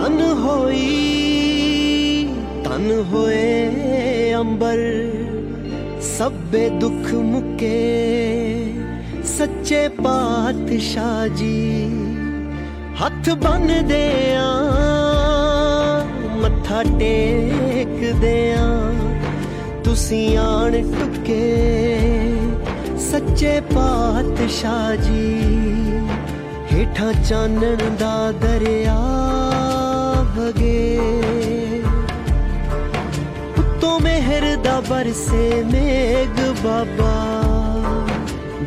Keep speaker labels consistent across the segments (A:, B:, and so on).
A: तन होई तन होए अंबर सब्बे दुख मुके सच्चे पातशाह जी हथ बन दे मत्था टेक दे तुसी आन टुके सच्चे पातशाह जी हेठा चानन दा दरिया भगे उत्तों मेहर दा बरसे मेघ बाबा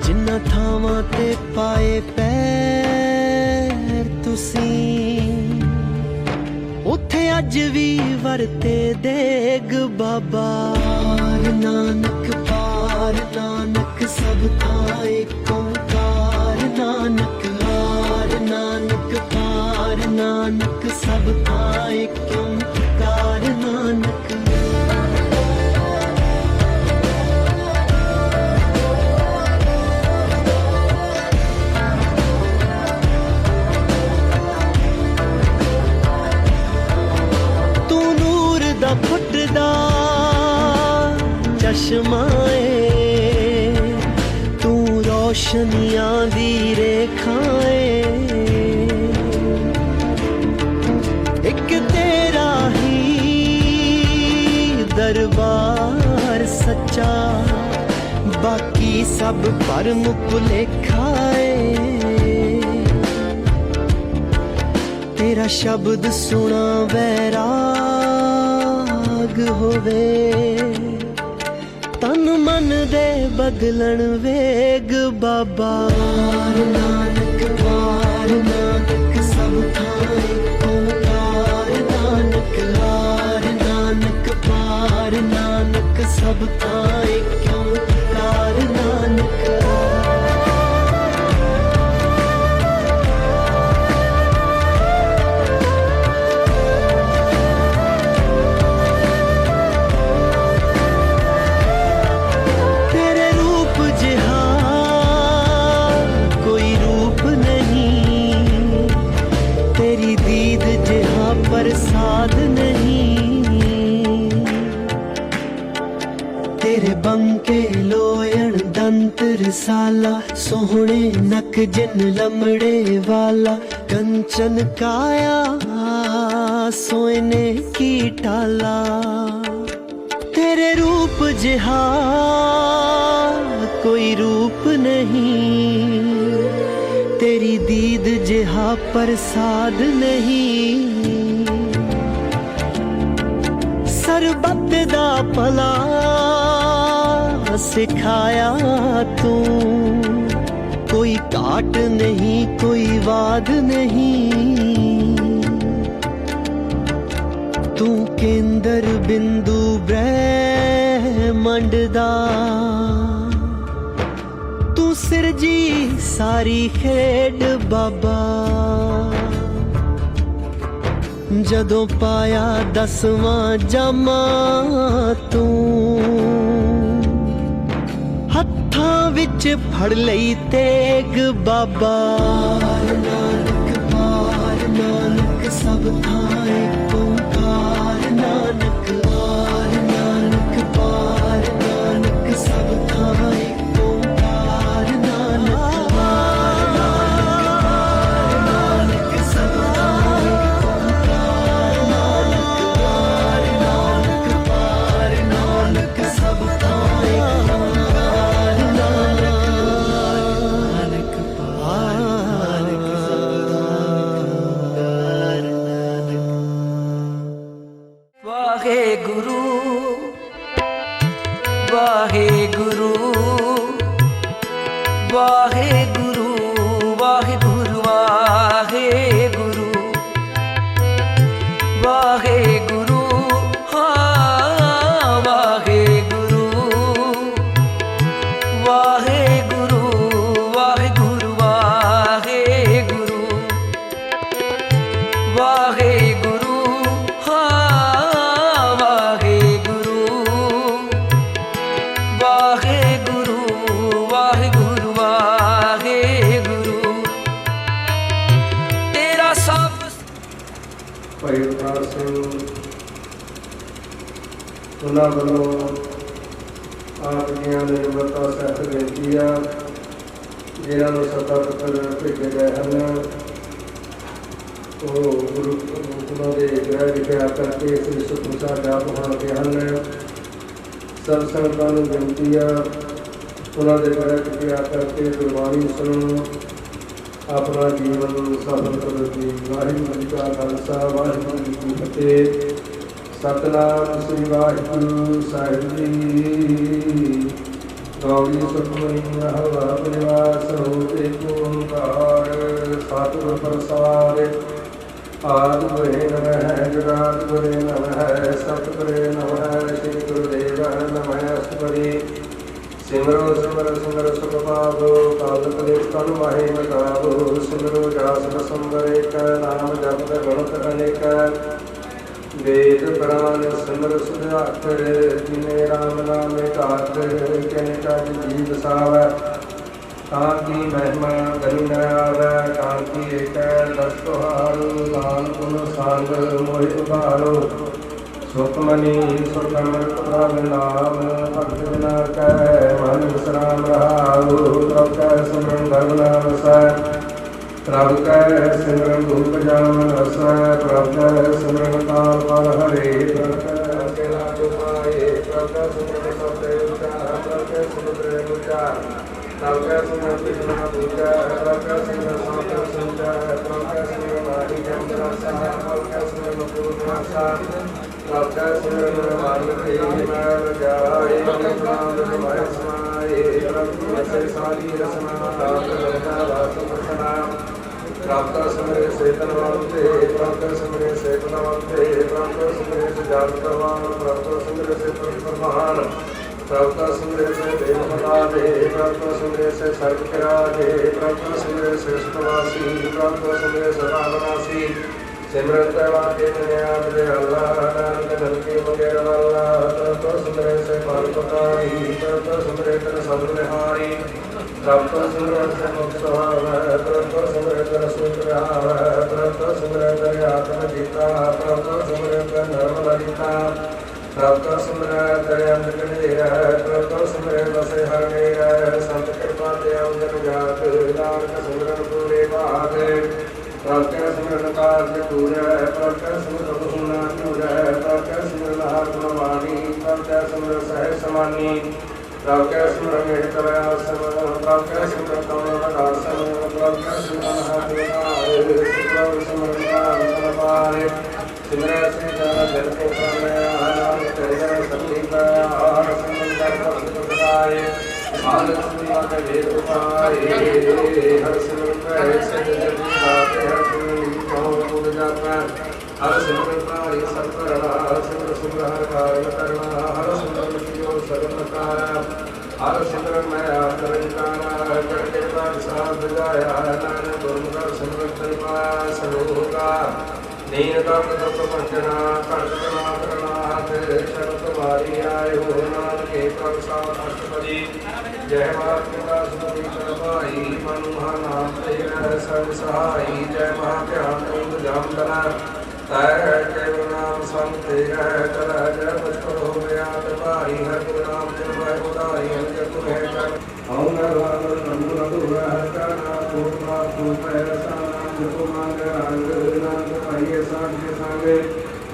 A: जिन्ना थावां ते पाए पैर तुसी उथे अज भी वरते देग बाबा नानक सब थाए ओंकार नानक पार नानक सब थाए ओंकार नानक तू नूर दा फुटदा चश्माए तू रोशनियां दी रेखाए दरबार सच्चा बाकी सब पर मुलेखाए तेरा शब्द सुना वैराग होवे तन मन दे बदलन वेग बाबा नानक सब थाए ओंकार नानक पार नानक सब थाए ओंकार नानक तेरे रूप जिहा कोई रूप नहीं तेरी दीद जिहा प्रसाद नहीं तेरे बंके लोयण दंत रसाला सोहणे नक जिन लमड़े वाला कंचन काया सोने की टाला तेरे रूप जिहा कोई रूप नहीं तेरी दीद जिहा प्रसाद नहीं सरबत दा भला सिखाया तू कोई काट नहीं कोई वाद नहीं तू केंद्र बिंदु ब्रह्मंड दा तू सिरजी सारी खेड बाबा जदों पाया 10वां जामा तू हत्थां विच फड़ लई तेग बाबा नानक सब थाए ओंकार नानक पार नानक सब थाए ओंकार नानक सब थाए ओंकार नानक पार नानक सब थाए
B: वाहेगुरु वाहेगुरु वाहेगुरु वाहेगुरु वाहेगुरु हाँ वाहेगुरु वाहेगुरु वाहेगुरु वाहेगुरु वाहेगुरु हाँ वाहेगुरु वाहेगुरु वाहेगुरु वाहेगुरु तेरा सब
C: ਭਾਈ ਅਵਤਾਰ ਸਿੰਘ ਉਹਨਾਂ ਵੱਲੋਂ ਆਪ ਜੀਆਂ ਦੇ ਨਿਮਰਤਾ ਸਹਿਤ ਬੇਨਤੀ ਆ ਜਿਨ੍ਹਾਂ ਨੂੰ ਸੱਤਾ ਪੱਤਰ ਭੇਜੇ ਗਏ ਹਨ ਉਹ ਗੁਰੂ ਉਹਨਾਂ ਦੇ ਗ੍ਰਹਿ ਵਿਖੇ ਆ ਕਰਕੇ ਸ੍ਰੀ ਸੁਖਮਨੀ ਸਾਹਿਬ ਜਾਪ ਹੋਣ ਲੱਗੇ ਹਨ। ਸਭ ਸੰਗਤਾਂ ਨੂੰ ਬੇਨਤੀ ਆ ਉਹਨਾਂ ਦੇ ਗ੍ਰਹਿ ਵਿਖੇ ਆ ਕਰਕੇ ਗੁਰਬਾਣੀ ਸੁਣੋ, ਆਪਣਾ ਜੀਵਨ ਸਫਲ ਕਰੋ ਜੀ। ਵਾਹਿਗੁਰੂ ਜੀ ਕਾ ਖਾਲਸਾ, ਵਾਹਿਗੁਰੂ ਜੀ ਕੀ ਫਤਿਹ। ਸਤਿਨਾਮ ਸ੍ਰੀ ਵਾਹਿਗੁਰੂ ਸਾਹਿਬ ਜੀ। ਗੌੜੀ ਸੁਖਮਨੀ ਹਵਾ ਨਿਵਾਸ ਹੋ ਏਕ ਓੰਕਾਰ ਸਤਿਗੁਰ ਪ੍ਰਸਾਦਿ। ਆਦਿ ਗੁਰੇ ਨਮః ਜੁਗਾਦਿ ਗੁਰੇ ਨਮః ਸਤਿਗੁਰੇ ਨਮঃ ਸ੍ਰੀ ਗੁਰੁਦੇਵ ਨਮঃ ਅਸਤਿ। ਸਿਮਰੋ ਸਿਮਰ ਸਿਮਰ ਸੁਖ ਪਾਵੋ ਕਾਲ ਕਲੇਸ਼ ਤਨ ਮਾਹੇ ਮਟਾਵੋ। ਸਿਮਰੋ ਜਾਸ ਸੰਵਰੇ ਕੈ ਨਾਮ ਜਪਿ ਗੁਣਤ ਅਨੇਕ। वेद पुराण सिमर सुधाकर जिने राम नामे ठाकर किन कज जीव सावै। ताकि महिमा गनि न आवै ताकि एक दस तुहारो। दान गुण सांग मोहि उबारो सुखमनी सुख अमृत प्रभ नाम। भक्त बिना कै मन विश्राम रहाओ। प्रभ कै सिमरन धर्म नाम सै प्रभ कै सिमरन धूप जामन रसै। प्रभ कै सिमरन काल पर हरे। प्रभ कै अकेला चुपाए। प्रभ कै सिमरन सत्य उचार। प्रभ कै समुद्र उचार। प्रभ कै सिमरन विष्णु पूजा। प्रभ कै सिमरन सागर संचार। प्रभ कै सिमरन वाणी जम रसा। प्रभ कै सिमरन पूर्ण आशा। प्रभ कै सिमरन वाणी मैल जाए। नाम तुम्हारे समाए। प्रभ की ऐसे सारी रसना रात रहता वास प्रसना। प्रभ का सिमरे से तनवंते। प्रभ का सिमरे से तनवंते। प्रभ का सिमरे से जात प्रवान। प्रभ का सिमरे से प्रमाण। प्रभ का सिमरे से देव हटावे। प्रभ का सिमरे से सर्व किराजे। प्रभ का सिमरे से सुतवासी। प्रभ का सिमरे सदा विनाशी। सिमरन तैवा के नियाम दे अल्लाह नानक धन की मंगेर वाला। प्रभ का सिमरे से पार पताई। प्रभ का सिमरे कर सब निहारी। प्रभ का सिमरन से मुक्त सुहावै। प्रभ का सिमरन कर सुख रहावै। प्रभ का सिमरन कर आत्म जीता। प्रभ का सिमरन कर नर्म ललिता। प्रभ का सिमरन कर अंत गंधेरा। प्रभ का सिमरन बसे हर मेरा। संत कृपा ते अंजन जात। नानक सिमरन पूरे भाग। प्रभ का सिमरन कार्य पूरा। प्रभ का सिमरन बहुना पूरा। प्रभ का सिमरन आत्मा वाणी। प्रभ का सिमरन सहज समानी। प्रभ कै सिमरन हितवयासन। प्रभ कै सिमरन कमलदासन। प्रभ कै सिमरन हाथ प्रभ सिमरन कांतन पारे। सिमरन से जन को नाम तेरे सती आहार सिमरन कर बताए। मालक सुनिया वेद उपाए। हर सिमरन कहे सिद्ध जति गाते। हर सिमरन कहो पूज जाता। हर सिमरन तारी सत्करणा। सिमर सिमर हर कार्य करना। हर सिमरन जो सर्व कारा। हर सिमरन मैं आतरंकारा। कर कृपा साथ जाया। नानक गुरमुख सिमरन तन पाया सरोगा। नीन तप तप पंचना। कट कमा करना हाथ। शरण तुम्हारी आय हो। नानक के प्रभ साथ अष्टपदी। जय मात पिता सुमति करवाई। मनुहा नाम तेरा सर्व सहाई। जय महाभ्याम तुम जाम दना। जय नाम संग तेरा चला। जय पुष्कर हो गया भारी। हर गुरु नाम जिन मैं उदारी। अंजन तुम्हें कर हूँ नरवान नंदु नदुरा। करना पूर्णा पूर्ण रसाना। जो मांग अंग नाम पाइए सांग सांग।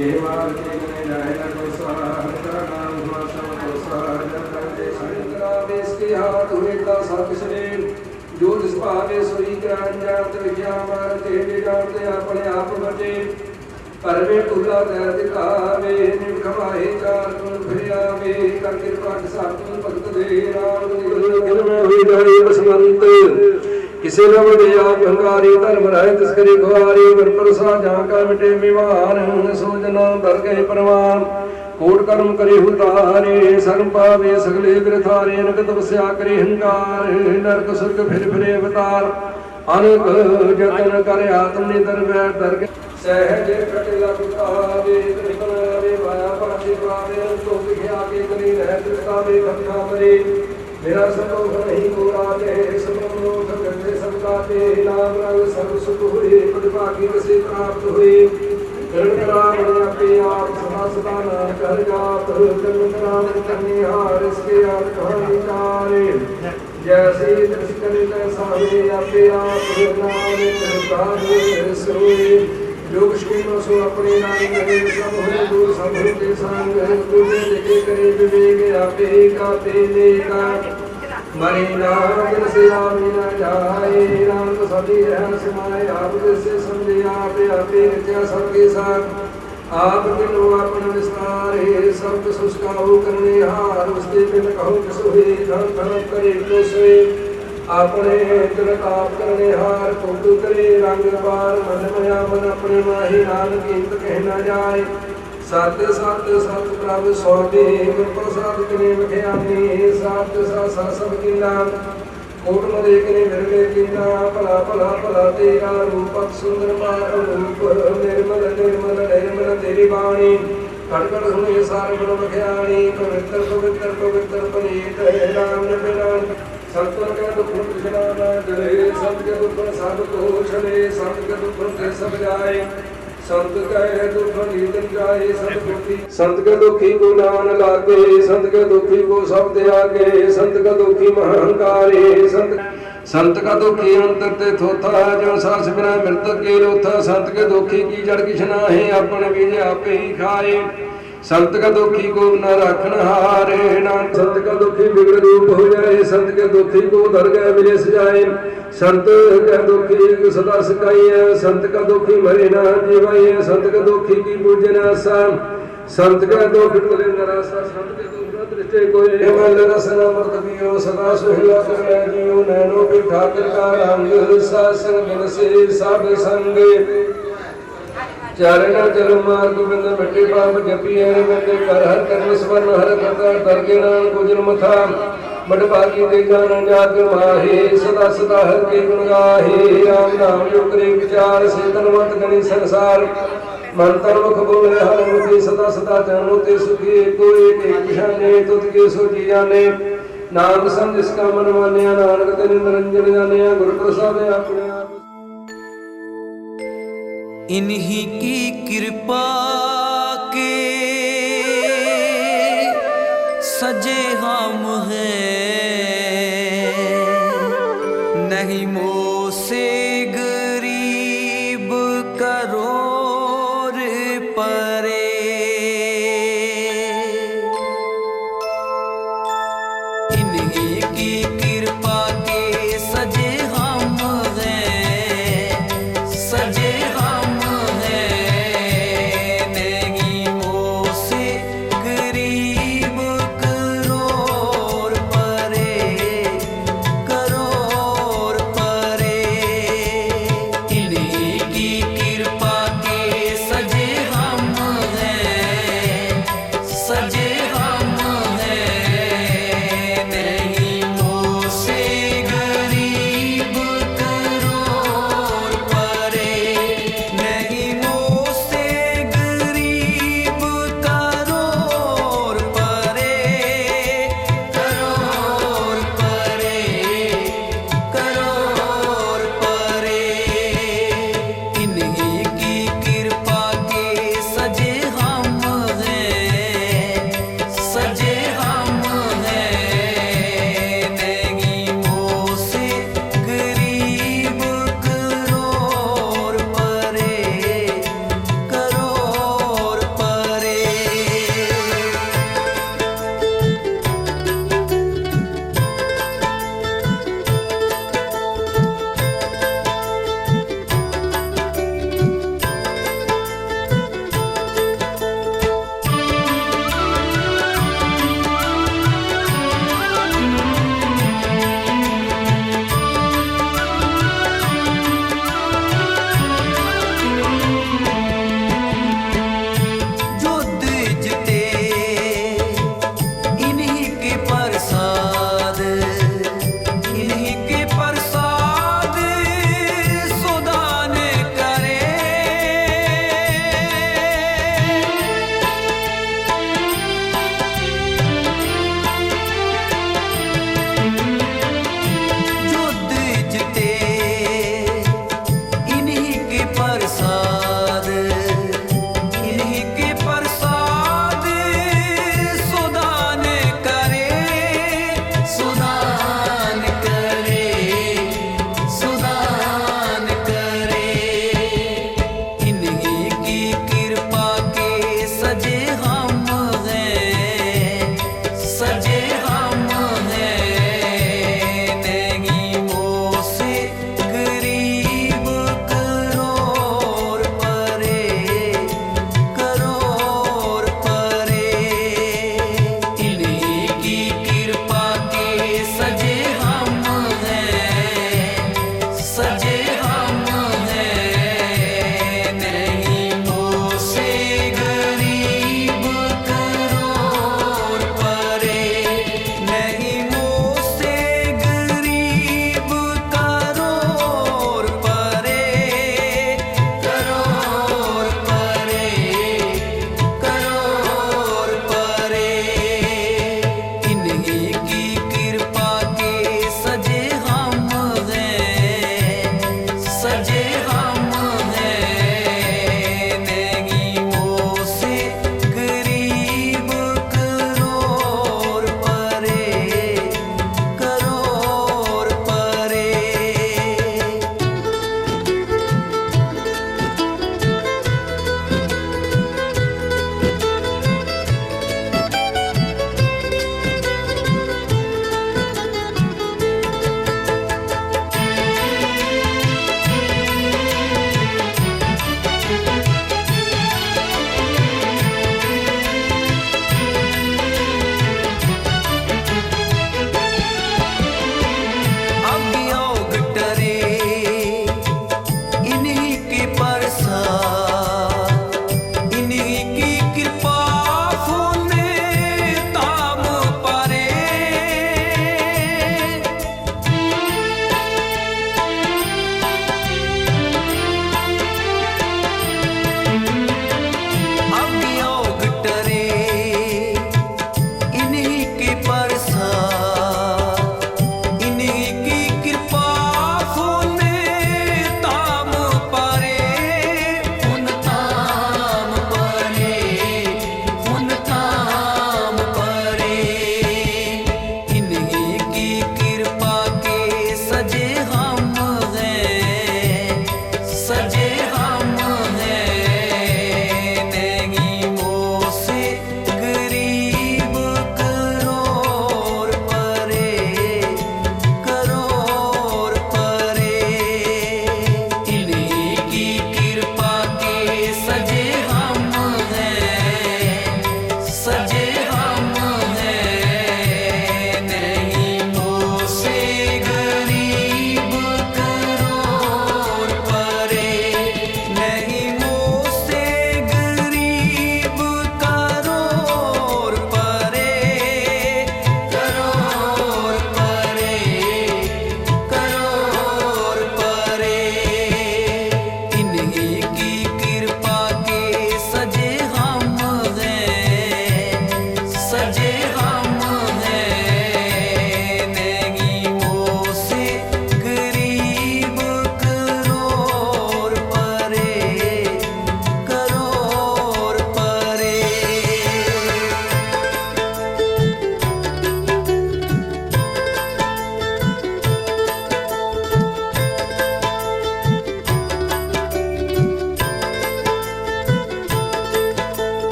C: ये मार के ने जाए न को सहार। करना भाषा को सहार। जब दे संग्रा देश के हाथ हुए का सब शरीर। जो जिस पावे सोई ज्ञान जानत विज्ञान मार के जानते अपने आप बचे। परवे तुला दर्द कावे। निम खमाए चार तुम फिर आवे। कर कृपा सातु भक्त दे राम। गिर में हुई जाए बसमंत। किसे न बड़े आप भंगारी धर्म रहे तिस करी गुहारी। वर प्रसा जहाँ का मिटे विमान। सो जना दर गए परमान। कोट कर्म करे हुतारे। शर्म पावे सगले बिरथारे। नक तपस्या करे हंकार। नरक सुर्ग फिर फिरे अवतार। अनक जतन कर आत्म निधर बैठ दर सहज कटिला पुतावे। त्रिपनावे माया पाचे पावे। तो विख्या के करी रह त्रिकावे खत्या मरे। मेरा संभव नहीं कोरा दे। समोख गंधे सबका दे। नाम रंग सर्व सुख हुए। पद भागी से प्राप्त हुए। गरुड़ नानक हर जाप जन्म करावन कन्यार इसके याद कहानी चारे जैसे दृष्टि तैसा में आपे आप नाम प्रकाश सोए योग श्रीनो सो अपने नाम करे सब हो दूर सब के संग तुझे लेके करे विवेक आपे का पेले का मरे नाम से आमी न जाए नाम तो सभी रहस्य माए आप जैसे समझे आपे आपे नित्या सबके साथ आप किनो अपन विस्तार है सब सुस्काओ करने हार उसके बिन कहो किस हुए धन धन करे तो सोए अपने तिलताप करने हार कुटु करे रंग बार मन मया मन अपने माही नानक कीमत कहना जाए सत सत सत प्रभ सौदे प्रसाद कने बख्यानी सत सा सब कीना कोट मरे कने निर्मल कीना भला भला भला तेरा रूप सुंदर मार रूप निर्मल निर्मल निर्मल तेरी बाणी कड़कड़ सुने सार गुण बख्यानी पवित्र पवित्र पवित्र पनीत राम नाम संतन के दुख कृष्णा न जले संत के दुख सब तो छले संत के दुख ते सब जाए संत कहे दुख नीतन जाए सब दुखी संत के दुखी को नान लागे संत के दुखी को सब त्यागे संत का दुखी महंकारे संत का दुखी अंतर ते थोथा जो सास बिना मृतक के लोथा संत के दुखी की जड़ किछना है अपन बीज आपे ही खाए संत का दुखी को न रखन हारे नाम संत का दुखी बिगड़ रूप हो जाए संत के दुखी को दरगाह मिले सजाए संत का दुखी सदा सकाई संत का दुखी मरे ना जीवाई संत का दुखी की पूजन आसान संत का दुख टले नरासा संत के दुख दृष्टि कोई मल रसना मत पियो सदा सुहिला कर जियो नैनो के ठाकर का रंग सासन बिन से सब संग चरण चल मार्ग बिंद मिट्टी पाप जपी है मिट्टी कर हर कर्म स्वर्ण हर करता दरगे नाम गुजर मथा बड़ भागी दे जान जाग माहे सदा सदा हर के गुण गाहे राम नाम जो करे विचार से तनवंत गणी संसार मन तन मुख बोले हर मुखी सदा सदा जानो ते सुखी को एक निशाने तुत के सो जी जाने नाम संग जिसका मन मान्या नानक ते निरंजन जाने गुरु प्रसाद अपने आप
A: इन्हीं की कृपा के सजे हम हैं नहीं मोह से गरीब करोड़ परे इन्हीं की कृपा के सजे हम हैं सजे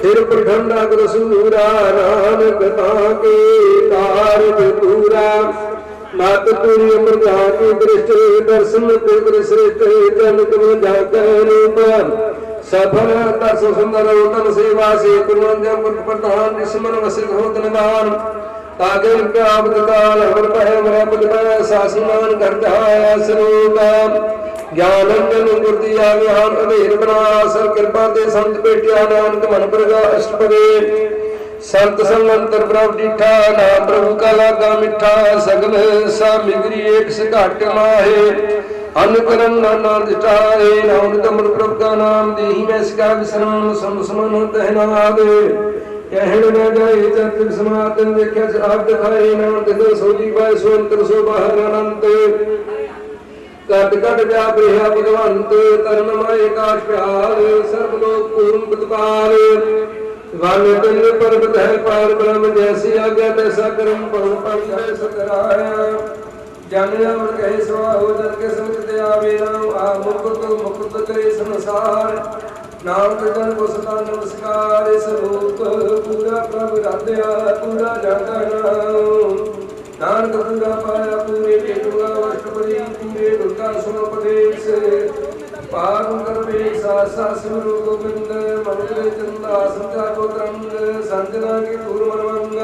C: फिर प्रखंडा रसूरा नानक ताके कारज पूरा मत पूरी अमृत दृष्टि दर्शन कुल श्रेष्ठ जन जाकर सफल दस सुंदर उत्तम सेवा से प्रधान निस्मन वसित हो धनवान तागे प्राप्त काल हर पह मह पद में शासमान करता स्वरूप ज्ञानंजन गुरदिया ज्ञान अधेर बना सर कृपा दे संत बेटिया नानक मन प्रगा अष्टपदे संत संगंतर प्रभु डिठा नाम प्रभु का लागा मिठा सगल सामिग्री एक से घाट माहे अनुकरण नाना दिठाए नाम दमन प्रभु का नाम देहि में इसका विश्राम समसमन तहना दे कहण न जाए चतुर समातन देखा आप दिखाए नाम दिखो सोजी बाय सोंतर सो बाहर अनंत कट कट व्याप रहा भगवंत तरण माय काश प्यार सर्व लोक पूर्ण प्रतिपाल वन पिंड पर्वत है पार ब्रह्म जैसी आज्ञा तैसा कर्म पवन पर कराया जन अमर कहे सवा हो जन के संग आवे नाम आ मुकुत करे संसार नाम जन को सदा नमस्कार स्वरूप पूरा प्रभु राधया पूरा जाता नाम नानक पूरा पाया पूरे पेटुआ अष्टपदी पूरे दुर्गा सुनोपदेश पार करवे सासा सिमरु गोविंद मंगल चंदा संध्या को तरंग संजना के पूर्व मनवंग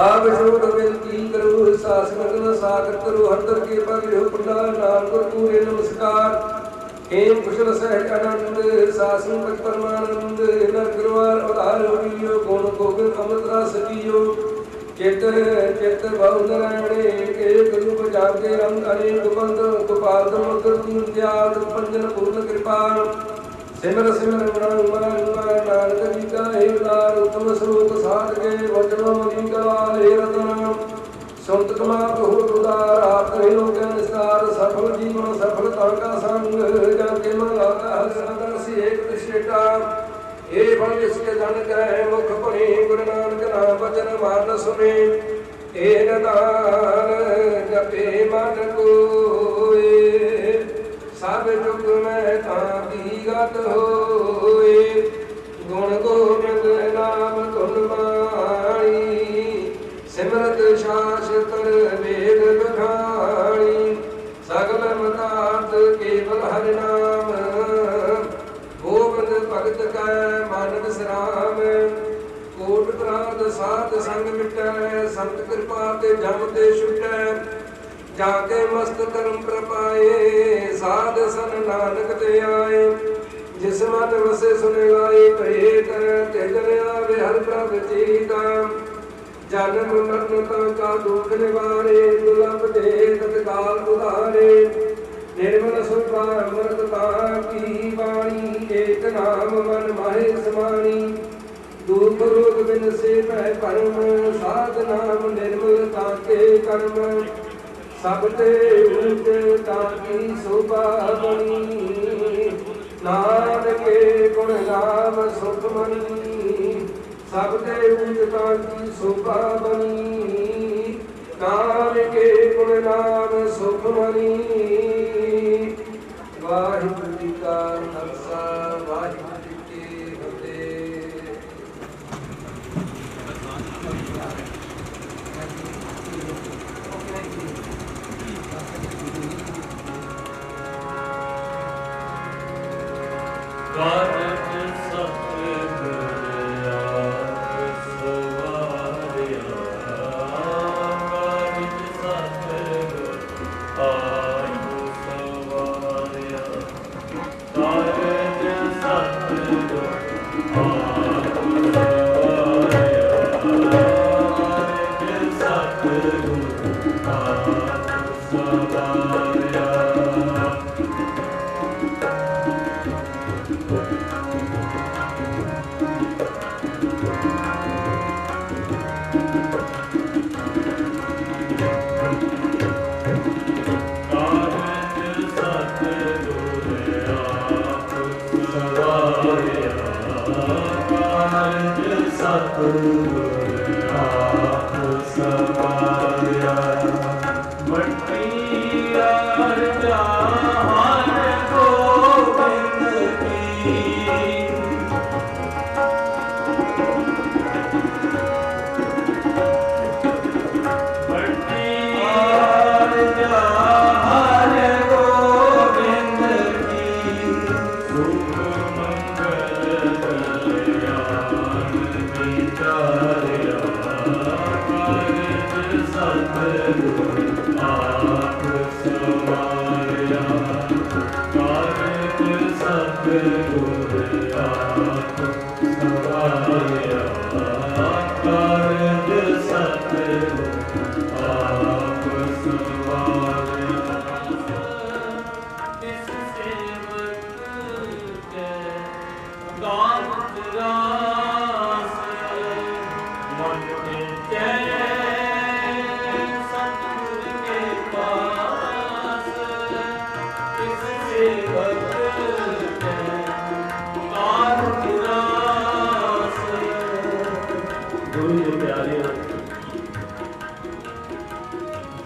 C: आप शोध विनती करो शासन सागर करो हर के पर हो पुंडा नाम को पूरे नमस्कार हेम कुशल सहज आनंद शासन पद परमानंद नर गुरुवार अवतार होइयो गुण गोविंद अमृत रस पियो चित चित बहु नारायणे के रूप जागे रंग अनेक बंद गोपाल मुद्र तीन दयाल पंजन पूर्ण कृपा सिमर सिमर नानक जी का हे लाल उत्तम श्लोक साध के वचनों जी का हे रतन संत कमा बहु उदार आप कहियो ज्ञान निस्तार सफल जीवन सफलता का संग जाके मंगाता हर सी एक श्रेष्ठा हे बल इसके धन कह मुख पढ़े गुरु नानक नाम वचन मान सुने हे नदान जपे मन कोए सब जुग में ताकी गत होए गुण गोविंद नाम धुन माणी सिमरत शास्त्र वेद बखाणी सगल मतार्थ केवल हरि नाम गोविंद भगत कै मन विश्राम कोट प्रात साध संग मिटै संत कृपा ते जम ते छुटै जाके मस्त कर्म प्रपाए साध सन नानक ते आए जिस मन वसे सुने लाए कहे कर तेजन आवे हर प्रभ चीता जन्म मरण का दुख निवारे दुर्लभ दे तत्काल उधारे निर्मल सुखा अमृतता की वाणी एक नाम मन माहे समानी दुख रोग बिन से पह परम साध नाम निर्मलता के कर्म सब ते ऊंच ताकी शोभा बनी नानक के गुण नाम सुख मनी सब ते ऊंच ताकी शोभा बनी नानक के गुण नाम सुख मनी वाहिगुरु जी का खालसा वाहिगुरु जी की फतेह।
D: मटिया हर गोविंद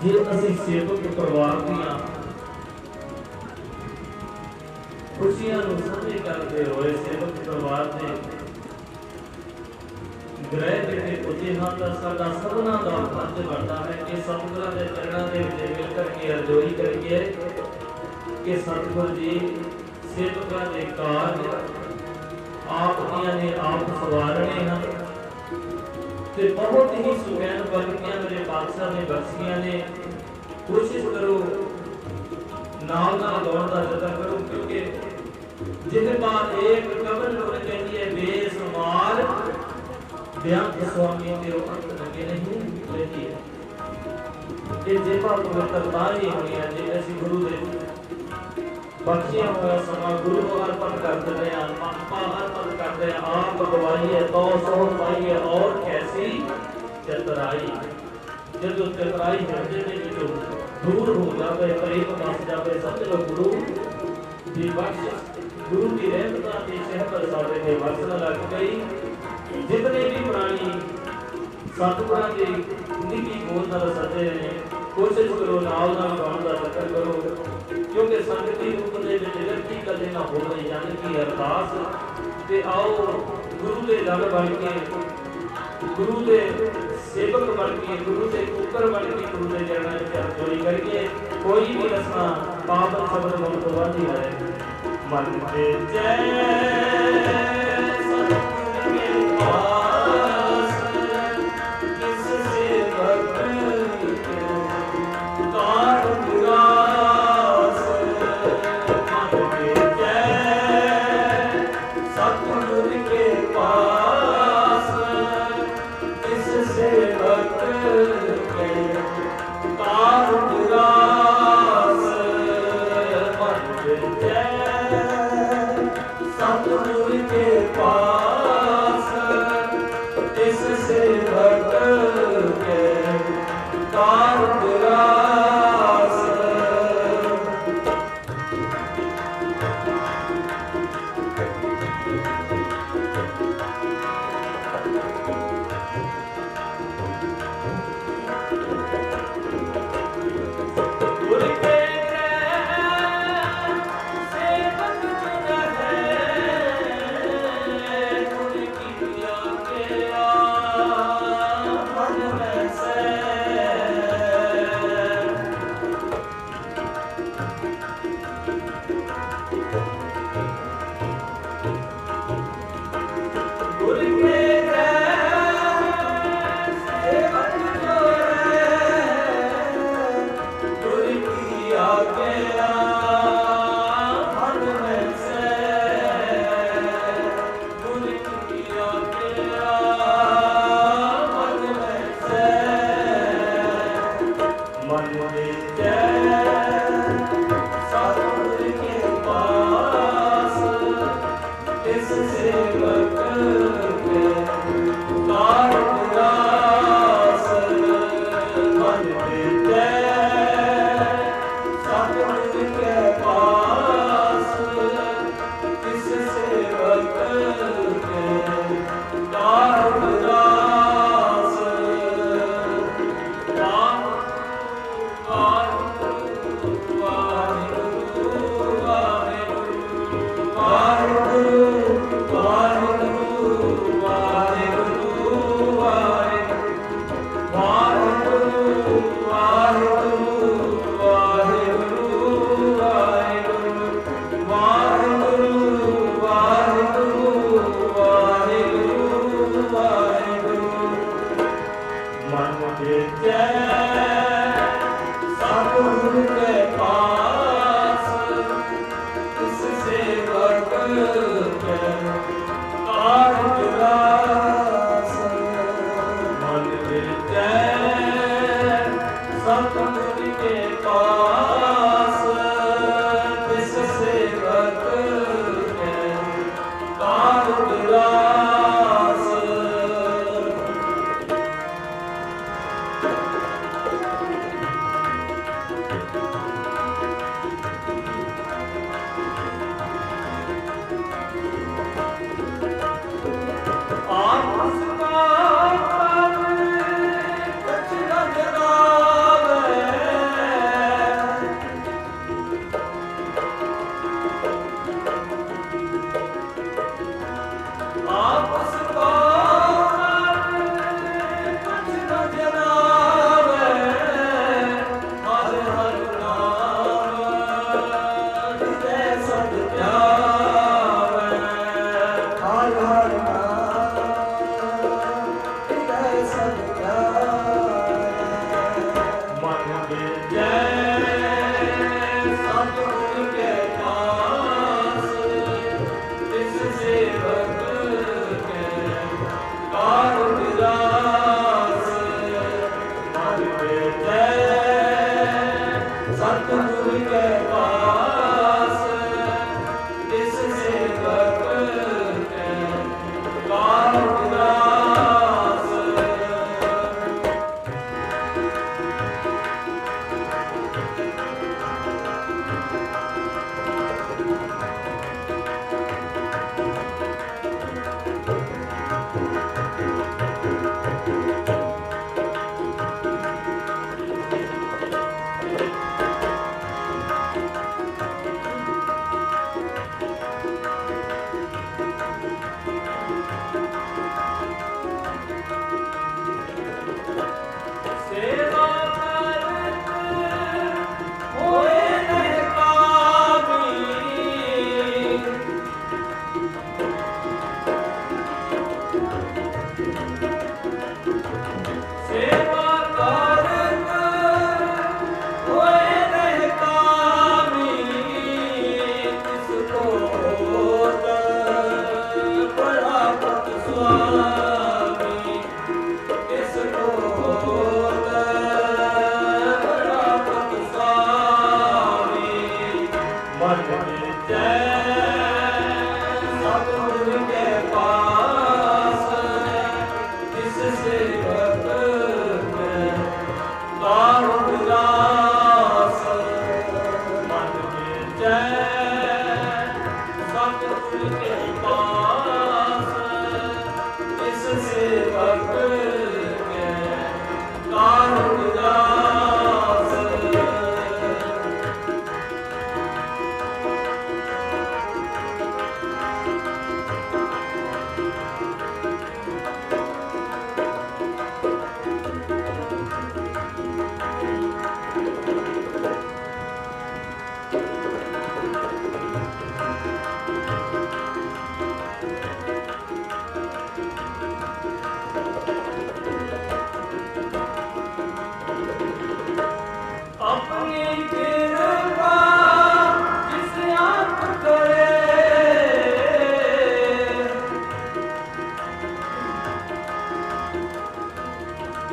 D: जे असी सेवक परिवार दियां खुशियां नूं साझे करते होए सेवक परिवार दे ग्रह विच पुजे हां तां साडा सबना दा फर्ज बनदा है कि सतगुरां दे चरणां दे विच मिल करके अरजोई करिए कि सतगुर जी सेवकां दे कारज आप दियां ने आप सवारने हैं ते बहुत ही सुगैन बलकियां मेरे बादशाह ने बख्शियां ने कोशिश करो नाल नाल दौड़ दा जतन करो क्योंकि जिन्हें बात एक कबल लोग कहती है बेसुमार बेअंत स्वामी ते अंत लगे नहीं लेती है ये जेपा पवित्रता ही होनी है जे ऐसी गुरु दे बख्शिया हुआ समा गुरु को अर्पण कर देते हैं आत्मा अर्पण करते हैं आप गवाइए तो सो पाइए और कैसी चतुराई जब चतुराई हृदय में जो दूर हो जाए करीब पहुंच जाए समझ लो गुरु जी बख्श गुरु की रहमत की सेहत सारे में बरसने लग गई जितने भी प्राणी सतगुरां की निकी बोल नाल सजे ने कोशिश करो नाल नाल गाउण दा चक्कर करो क्योंकि संगति रूप दे विच व्यक्ति कदे ना होवे यानी कि अरदास ते आओ गुरु दे लग बन के गुरु दे सेवक बन के गुरु दे कुकर बन के गुरु दे चरणों में अरजोई करिए कोई भी रसना पाप शब्द मन तो वादी है मन के जय सतगुर के पास किस सेवक कार उदास मन के जय सतगुर के पास किस सेवक के कार उदास मन के जय सतगुर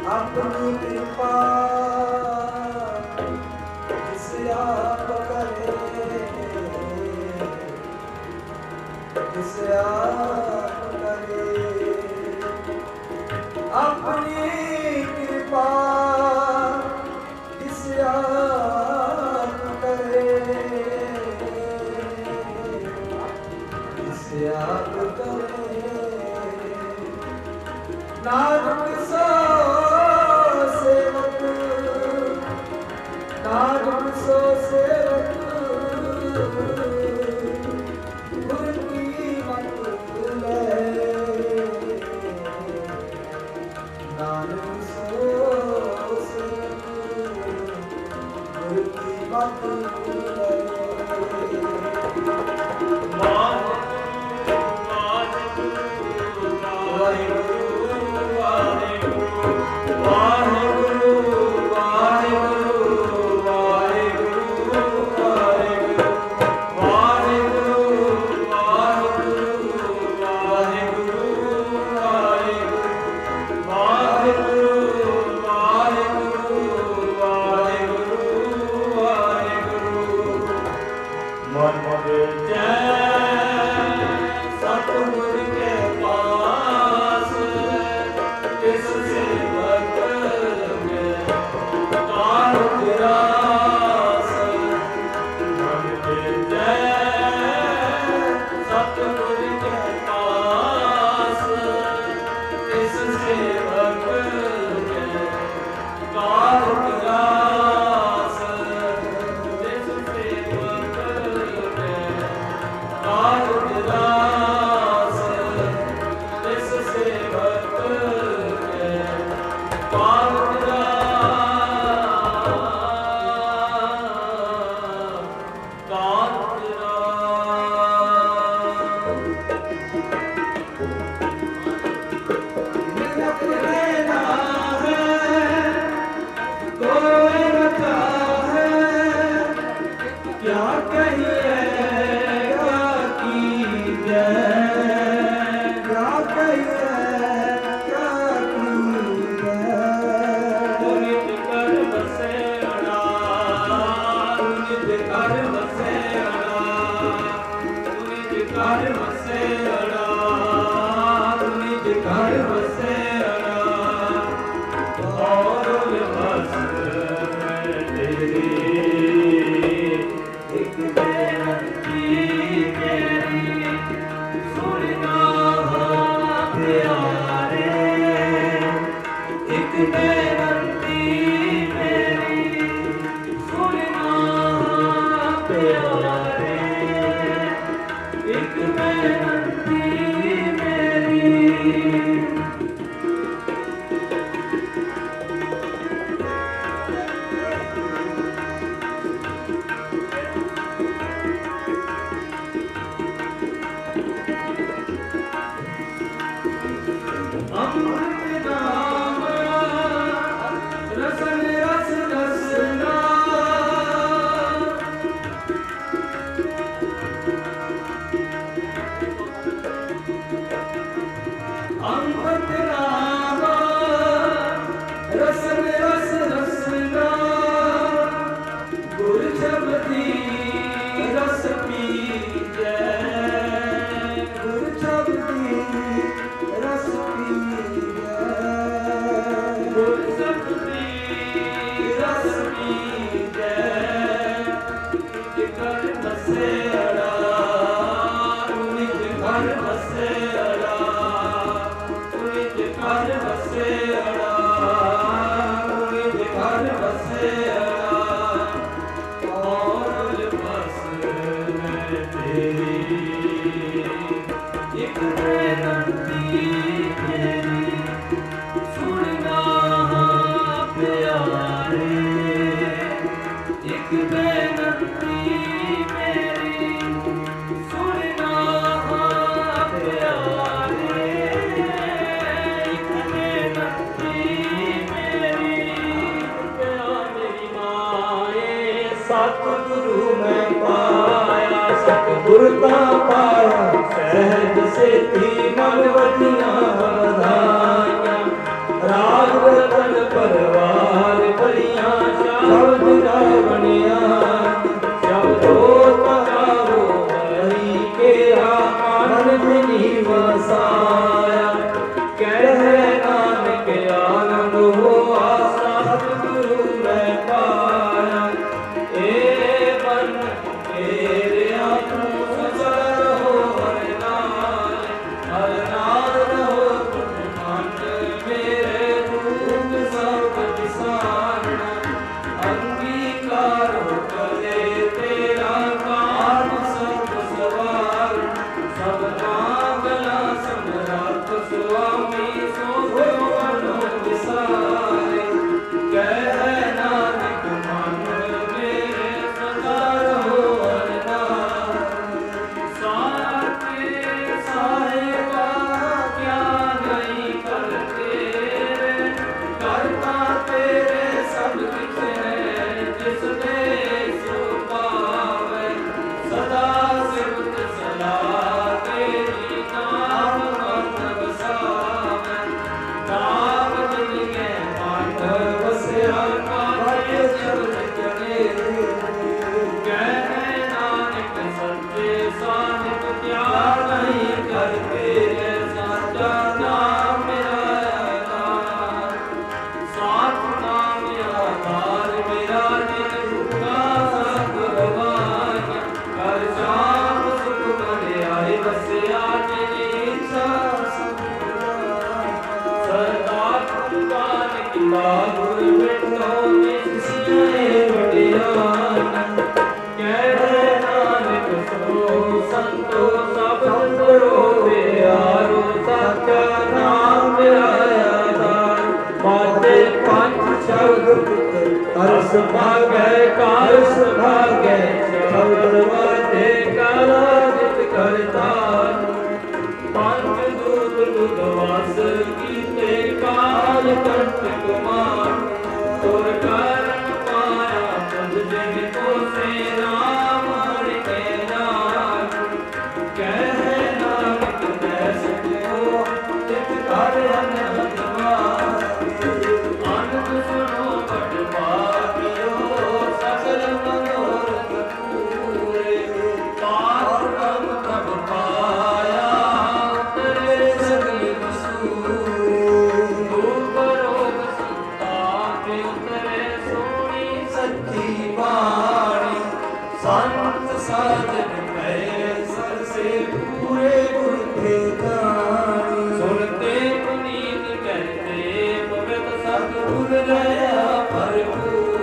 C: अपनी कृपा जिसे आप करे, जिसे आप करे, अपनी कृपा जिसे आप करे, जिसे आप करे, नानक सो सेवक, नानक सो सेवक, गुर की मत ले, नानक सो सेवक, गुर की मत ले।
D: सतगुरु मैं पाया, सतगुर का पाया, सहज से थी मन वधिया बधाइयां, राग रतन गुर विठो मिसिए वडियान कह नानक सो संतो सब करो प्यारो सच्चा नाम आधार बाते पंच शब्द अरस भागै कारस भागै शब्द वाते काला जित करतार पंच दूत दुदवास कीते काल कंठ कुमार तुर कारण माया पद जग को से राम हरि के नाम कह नानक दैस को तित कर अनंत आनंद सुनो बट पापियो सकल मनोरथ पूरे पार ब्रह्म तब पाया उतरे सगल वसूरे दुख रोग संताप उतरे सोनी सच्ची वाणी संत साधन भय सर से पूरे गुर के गानी सुनते पुनीत कहते पवित्र सतगुर रहा भरपूर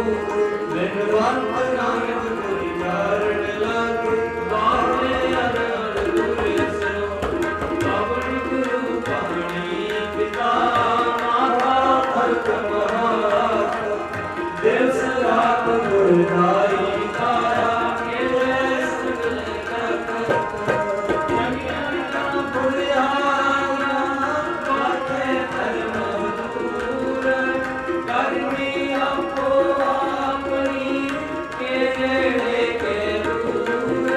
D: बिनवंत नानक गुरु चरण लागे बाणे अनहद गुर सो पवन गुरु पाणी पिता माता भक्त महाराज दिवस रात गुरदाई काया केले सगल करत जगिया बुढ़ियाना पाथे धर्म दूर करनी आपो आपनी के नेड़े के दूर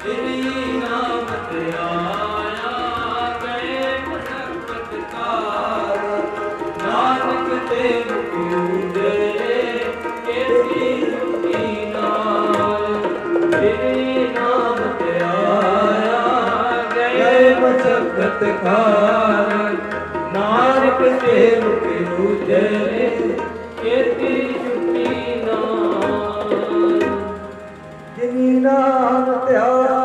D: जिनी नाम ते आया गए मशक्कत कार नानक ते मुक्ति केती जुटी नाल जिनी नाम ते आया गए मशक्कत कार नानक ते मुक्ति केती जुटी नाल
C: जिनी नाम त्यागा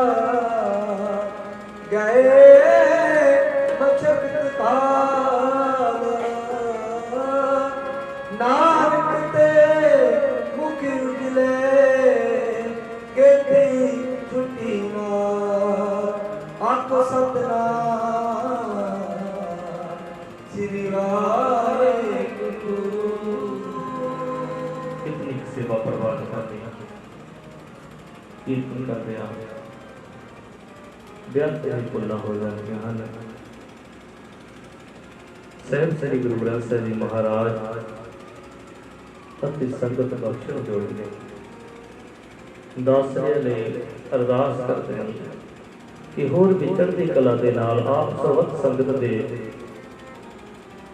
C: गए मचकत ताल नानक ते मुख उजले केते छुट्टी ना आखो सतनाम श्री वाहिगुरु।
D: कितनी सेवा प्रवाह करते हैं कीर्तन करते हैं व्यर्थ ही भुलना हो जाते हैं सहब श्री गुरु ग्रंथ ਸਾਹਿਬ जी महाराज ਅਤੇ ਸੰਗਤ ਬਖਸ਼ਣ ਜੋੜਦੇ ਦਾਸੀਆਂ ਨੇ ਅਰਦਾਸ ਕਰਦੇ ਹਨ ਕਿ ਹੋਰ ਵਿਚਰਦੀ ਕਲਾ ਦੇ ਨਾਲ ਆਪ ਸਰਬਤ ਸੰਗਤ ਦੇ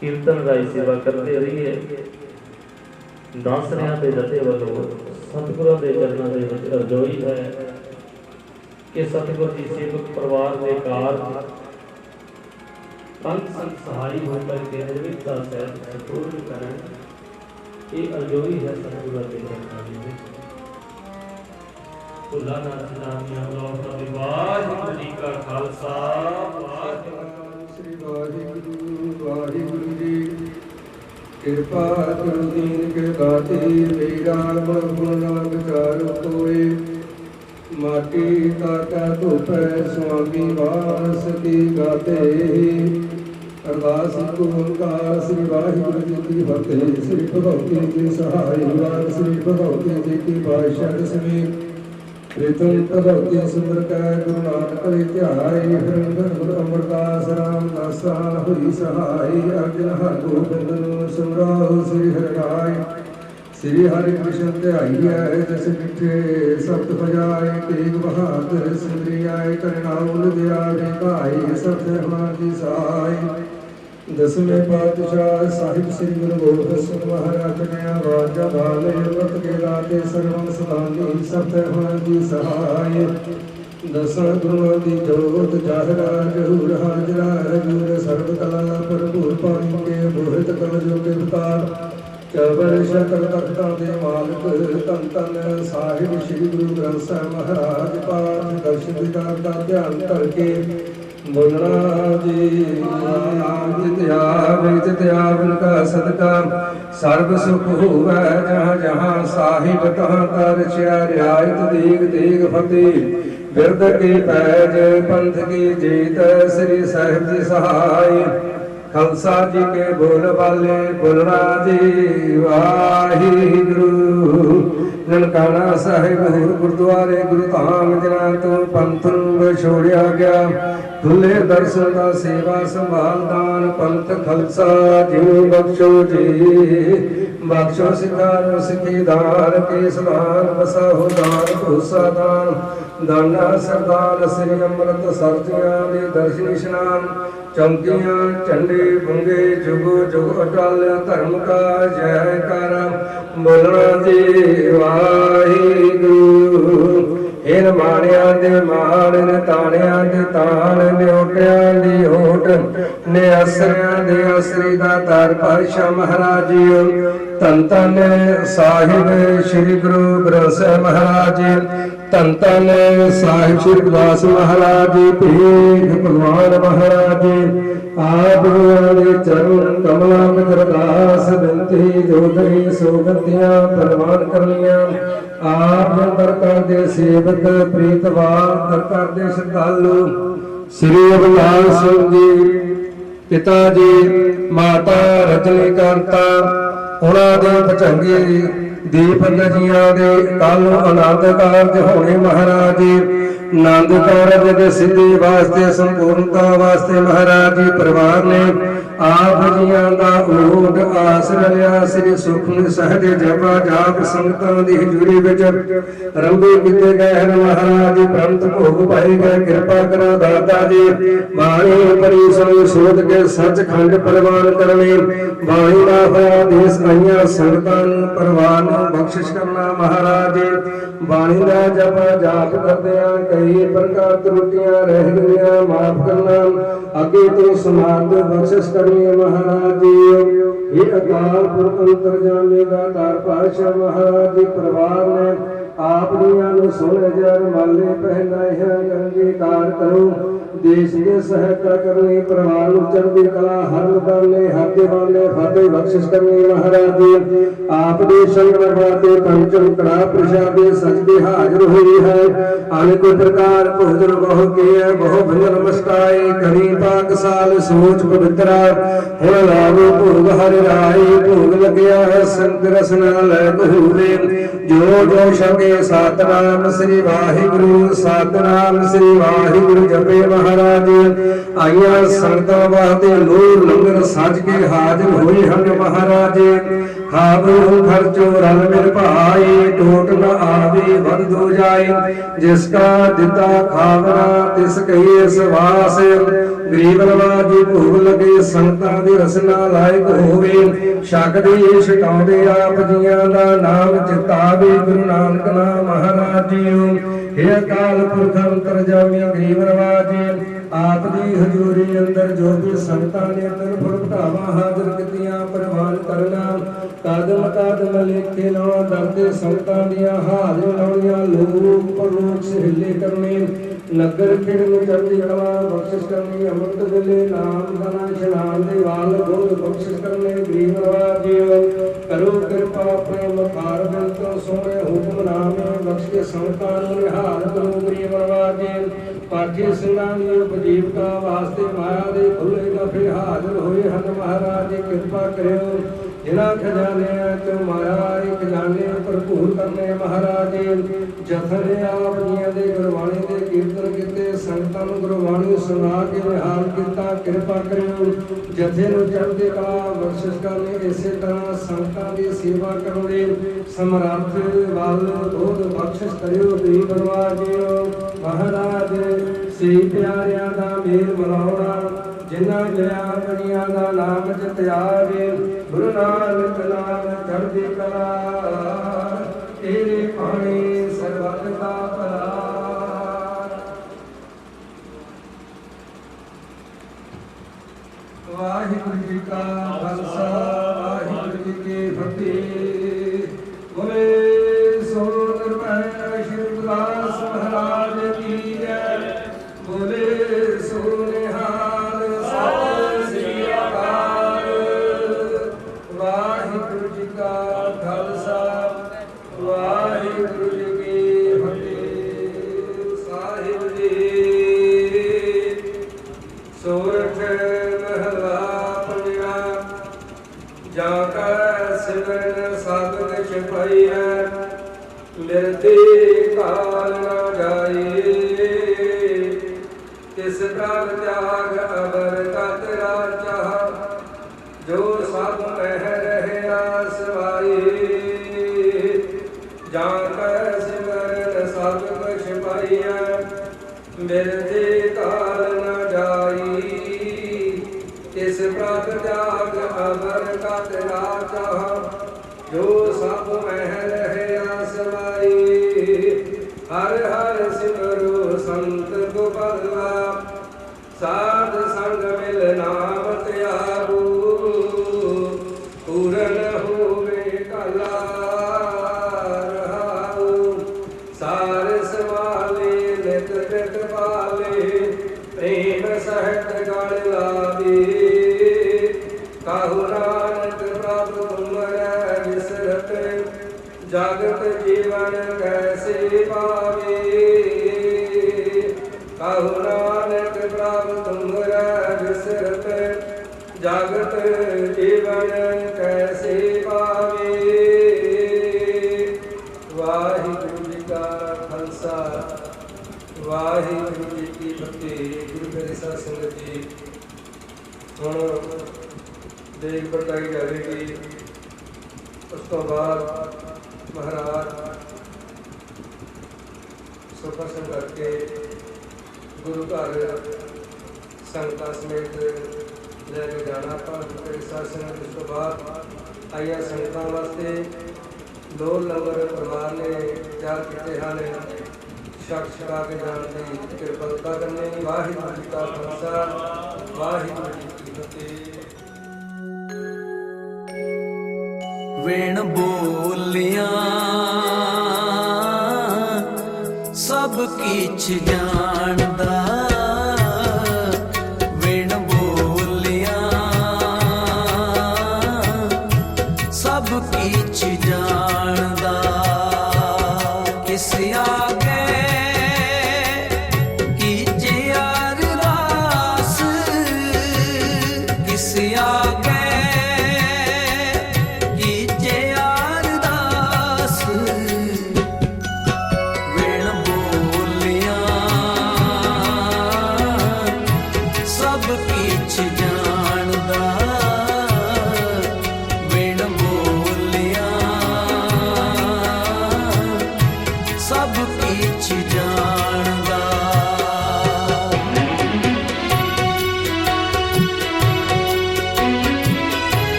D: ਕੀਰਤਨ ਰਾਈ ਸੇਵਾ ਕਰਦੇ ਰਹੀਏ। ਦਾਸਰਿਆਂ ਦੇ ਜਥੇ ਵੱਲੋਂ ਸਤਿਗੁਰਾਂ ਦੇ ਚਰਨਾਂ ਦੇ ਵਿੱਚ ਅਰਜ਼ੋਈ ਹੈ ਕਿ ਸਤਿਗੁਰ ਦੀ ਸੇਵਕ ਪਰਿਵਾਰ ਦੇ ਕਾਰਜ ਅੰਤ ਸੰਤ ਸਹਾਈ ਹੋ ਕਰਕੇ ਨਿਰਵਿਘਤਾ ਸਹਿਤ ਸੰਪੂਰਨ ਕਰਨ। ਇਹ ਅਰਜ਼ੋਈ ਹੈ ਸਤਿਗੁਰਾਂ ਦੇ ਚਰਨਾਂ ਦੇ ਵਿੱਚ। ਭੁੱਲਾ ਨਾ ਸਲਾਮੀਆਂ ਲੋਕ ਵਾਹਿਗੁਰੂ ਜੀ ਕਾ ਖਾਲਸਾ ਵਾਹਿਗੁਰੂ
C: श्री वाहिगुरु वाहिगुरु जी कृपा करो दीन के दाते मेरा मन गुण विचार कोय माटी ताका धुपै स्वामी वास की गाते अरदास को ओंकार श्री वाहिगुरु जी की फतेह श्री भगवती जी सहाय वार श्री भगवती जी की पातशाह समेत प्रीतम भगवती सुंदर का गुरु नानक ध्याय गुरु अमरदास रामदासा हुई सहाय अर्जन हर गोबिंद सुमराओ श्री हरिराय श्री हरि कृष्ण ध्याई है जस मिठे सप्त बजाय तेग बहादुर सिमरियाय करनाउल दया विकाय सब हमारी सहाय दसवें पातशाह साहिब श्री गुरु गोबिंद सिंह महाराज ने आवाजा बाल युवत के दाते सर्वं सदानी सब हमारी सहाय दसा गुरुओं की जोत जाहरा जहूर हाजरा रजूर सर्व कला भरपूर पानी के बोहित कलजों के अवतार चौबर शकल तख्तां दे मालिक धन धन साहिब श्री गुरु ग्रंथ साहिब महाराज पाठ दर्शन दीदार का ध्यान करके बोलना जी जित्या उनका सदका सर्व सुख होवै जहाँ जहाँ साहिब तहाँ तर रियायत दीग दीग फतेह बिरद की पैज पंथ की जीत श्री साहिब जी सहाय खालसा जी के बोल वाले बोलना जी वाहिगुरु ननकाना साहिब गुरुद्वारे गुरु धाम जिन्हां तो पंथ नूं छोड़िया गया खुले दर्शन का सेवा संभाल दान पंथ खालसा जी बख्शो जी बख्शो सिखार सिखी दान केस दान बसाहो दान भूसा दान दाना सरदार श्री अमृत सरजियां दे दर्शन इशनान चौंकियां झंडे बुंगे जुगो जुग अटल धर्म का जयकार बोलना जी वाहिगुरु इन माणिया दे माण ने ताणिया दे ताण ने ओटिया दी ओट ने असरिया दे असरी दा तार पातशाह महाराज जी धन धन साहिब श्री गुरु ग्रंथ साहिब महाराज जी धन धन साहिब श्री गुरदास महाराज जी भीख भगवान महाराज जी आप गुरुआं चरण कमलां विच अरदास बिनती जोदरी सोगतियां परवान करनियां आप दरकार दे सेवक प्रीतवान दरकार दे श्रद्धालु श्री अवतार सिंह जी पिता जी माता रजनीकांता उन्हां दे भचंगे दीप नजियां दे कल आनंद कारज होने महाराज जी आनंद कारज दे सिद्धि वास्ते संपूर्णता वास्ते महाराज जी परिवार ने आप जियां दा ओट आसरा लिया श्री सुखमनी सहज जपा जाप संगतां दी हजूरी विच रंबे कीते गए हैं महाराज जी प्रंत भोग पाए गए कृपा करो दाता जी बाणी परी सुनी सोध के सचखंड परवान करने बाणी दा होया देश आईयां संगतां नूं परवान बख्शिश करना महाराज जी बाणी दा जपा जाप करदियां कई प्रकार त्रुटियां रह गईयां माफ करना अगे तो समाध बख्शिश कर महाराज जी ये अकाल पुरख अंतरजामी दातार पातशाह महाराज जी परिवार ने आप नु सोने जर माले पहनाए हैं अंगीकार करो देश की सहायता करनी परिवार चढ़ती कला हर दाने हाथे वाले फाते बख्शिश करनी महाराज जी आप दे संगत बाते पंचम कड़ा प्रसादे सजदे हाजिर हुई है अनेक प्रकार भोजन बहु के बहु भंजन नमस्कार करी पाक साल सोच पवित्रा हुण लाभो भोग हरि राय भोग लग्या है संत रसना लै कहूवे जो जो शके सतनाम श्री वाहिगुरु सतनाम श्री वाहिगुरु जपे महाराज आइया संगतां वास्ते लोह लंगर सज के हाजिर होए हन महाराज खावो खर्चो रल मिल भाई टोट न आवे वध दो जाए जिसका दिता खावना तिस कहिए सवास गरीब नवाजी भोग लगे संगतां दी रसना लायक होवे शकदे छकाउंदे आप जियां दा नाम चितावे गुरु नानक नाम महाराज जी हे अकाल पुरख अंतरजामी गरीब नवाजी आप दी हजूरी अंदर जो भी संगतां ने अंदर फुरटावा हाजिर कीतियां परवान करना कदम कदम लेखे लाउणा दरदे संगतां दियां हाजिर लाउणियां लोक परलोक सहेले करने नगर खिड़ में चढ़ती कला बख्शिश करनी अमृत वेले नाम दाना इशनान दे वाल गुण बख्शिश करने गरीब नवाज करो कृपा अपने मखार बिनतो सोने हुक्म नामे बख्श के संगतां नूं निहाल करो गरीब नवाज पाठी सिंगां दी उपजीविका वास्ते माया दे खुले दफे हाजिर होए हन महाराज कृपा करियो जिन्हां खजाने चो माया खजाने भरपूर करने महाराज जथन आप जियां दे गुरबाणी दे कीर्तन कीते संगतां नूं गुरबाणी सुना के निहाल कीता कृपा करियो जथे नूं चढ़दी कला बख्शिश करनी इसे तरह संगतां दी सेवा करन दे समर्थ वल बोध बख्शिश करियो गरीब नवाज महाराज श्री प्यारियां दा मेल मलाउणा जिन्हां जया बड़ियां दा नाम चित्यावे गुरु नानक नाम चढ़दी कला तेरे पाणी सर्वत का भला वाहिगुरु जी का खालसा वाहिगुरु जी की फतेह बोले सो दरबार श्री गुरदास महाराज की जय बोले सो ਜਾਂ ਕੈ ਸਿਮਰਨ ਸਭ ਕਿਛ ਪਾਈਐ ਮਿਰਤੀ ਕਾਲ ਨਾ ਜਾਈ ਤਿਸ ਪ੍ਰਭ ਤਿਆਗ ਅਵਰ ਕਤ ਰਾਜਾ ਜੋ ਸਭ ਮਹਿ ਰਹਿਆ ਸਵਾਈ ਜਾਂ ਕੈ ਸਿਮਰਨ ਸਭ ਕਿਛ ਪਾਈਐ ਮਿਰਤੀ ਕਾਲ ਨਾ ਜਾਈ ਤਿਸ ਪ੍ਰਭ ਤਿਆਗ ਅਵਰ ਕਤ ਰਾਜਾ ਜੋ ਸਭ ਮਹਿ ਰਹਿਆ ਸਮਾਈ ਹਰ ਹਰ ਸਿਮਰੋ ਸੰਤ ਗੋਪਾਲਾ ਸਾਧ ਸੰਗ ਮਿਲ ਨਾਮ ਧਿਆਵੋ ਪੂਰਨ ਹੋਵੇ ਕਲਾ ਰਹਾਉ ਸਾਰ ਸਮਾਲੇ ਨਿਤ ਨਿਤ ਪਾਲੇ ਪ੍ਰੇਮ ਸਹਿਤ ਗਲ ਲਾਵੇ ਕਾਹੂ ਨਾਨਕ ਪ੍ਰਭ ਤੁਮਰੈ ਵਿਸਰਤ ਜਗਤ ਜੀਵਨ ਕੈਸੇ ਪਾਵੇ ਕਾਹੂ ਨਾਨਕ ਪ੍ਰਭ ਤੁਮਰੈ ਵਿਸਰਤ ਜਗਤ ਜੀਵਨ ਕੈਸੇ ਪਾਵੇ। ਵਾਹਿਗੁਰੂ ਜੀ ਕਾ ਖਾਲਸਾ ਵਾਹਿਗੁਰੂ ਜੀ ਕੀ ਫਤਿਹ। ਗੁਰੂ ਪਿਆਰੇ ਸਾਧ ਸੰਗਤ ਜੀ, ਹੁਣ ਦੇਗ ਵਰਤਾਈ ਜਾਵੇਗੀ। ਉਸ ਤੋਂ ਬਾਅਦ ਮਹਾਰਾਜ ਸੁਪਰਸ਼ਨ ਕਰਕੇ ਗੁਰੂ ਘਰ ਸੰਗਤਾਂ ਸਮੇਤ ਲੈ ਕੇ ਜਾਣਾ। ਪਰ ਗੁਰੂ ਸਾਧ ਸੰਗਤ ਉਸ ਤੋਂ ਬਾਅਦ ਆਈਆਂ ਸੰਗਤਾਂ ਵਾਸਤੇ ਦੋ ਲੰਗਰ ਪਰਿਵਾਰ ਨੇ ਤਿਆਰ ਕੀਤੇ ਹਨ। ਛਕ ਛਕਾ ਕੇ ਜਾਣ ਦੀ ਕਿਰਪਾਲਤਾ ਕਰਨੀ। ਵਾਹਿਗੁਰੂ ਜੀ ਕਾ ਖਾਲਸਾ ਵਾਹਿਗੁਰੂ ਜੀ ਕੀ ਫਤਿਹ।
B: ਵੇਣ ਬੋਲਿਆ ਸਭ ਕਿਛ ਜਾਣ